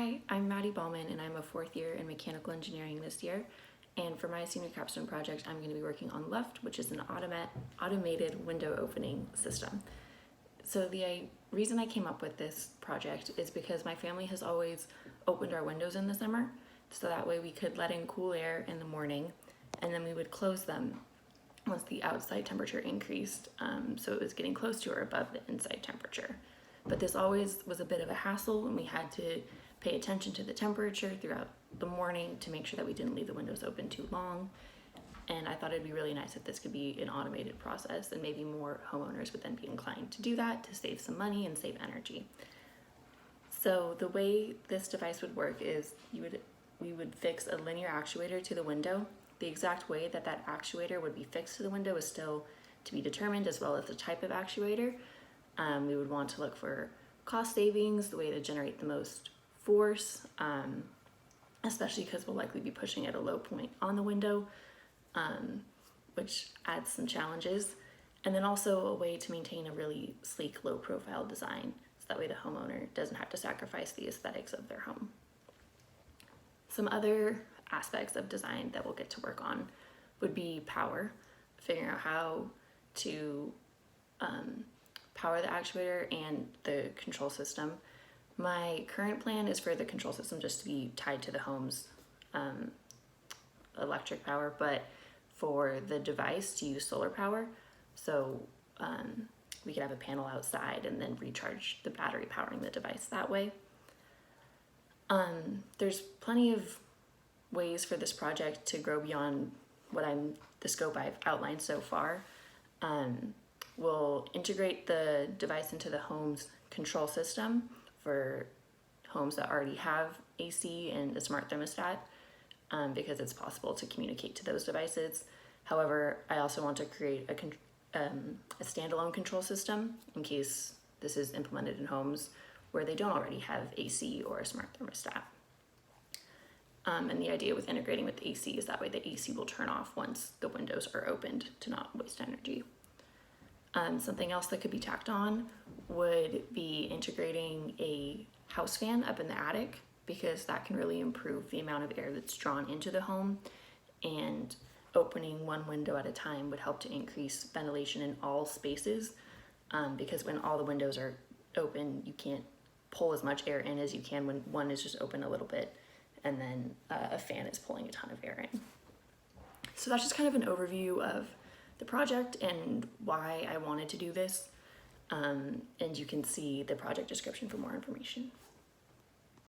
Hi, I'm Maddie Ballman and I'm a fourth year in mechanical engineering this year. And for my senior capstone project, I'm going to be working on Luft, which is an automated window opening system. So the reason I came up with this project is because my family has always opened our windows in the summer, so that way we could let in cool air in the morning, and then we would close them once the outside temperature increased, so it was getting close to or above the inside temperature. But this always was a bit of a hassle, and we had to pay attention to the temperature throughout the morning to make sure that we didn't leave the windows open too long. And I thought it'd be really nice if this could be an automated process, and maybe more homeowners would then be inclined to do that to save some money and save energy. So the way this device would work is we would fix a linear actuator to the window. The exact way that that actuator would be fixed to the window is still to be determined, as well as the type of actuator. We would want to look for cost savings, the way to generate the most force, especially because we'll likely be pushing at a low point on the window, which adds some challenges. And then also a way to maintain a really sleek, low profile design, so that way the homeowner doesn't have to sacrifice the aesthetics of their home. Some other aspects of design that we'll get to work on would be power, figuring out how to power the actuator and the control system. My current plan is for the control system just to be tied to the home's electric power, but for the device to use solar power. So we could have a panel outside and then recharge the battery powering the device that way. There's plenty of ways for this project to grow beyond the scope I've outlined so far. We'll integrate the device into the home's control system for homes that already have AC and a smart thermostat, because it's possible to communicate to those devices. However, I also want to create a standalone control system in case this is implemented in homes where they don't already have AC or a smart thermostat. And the idea with integrating with AC is that way the AC will turn off once the windows are opened to not waste energy. Something else that could be tacked on would be integrating a house fan up in the attic, because that can really improve the amount of air that's drawn into the home, and opening one window at a time would help to increase ventilation in all spaces, because when all the windows are open, you can't pull as much air in as you can when one is just open a little bit and then a fan is pulling a ton of air in. So that's just kind of an overview of the project and why I wanted to do this, and you can see the project description for more information.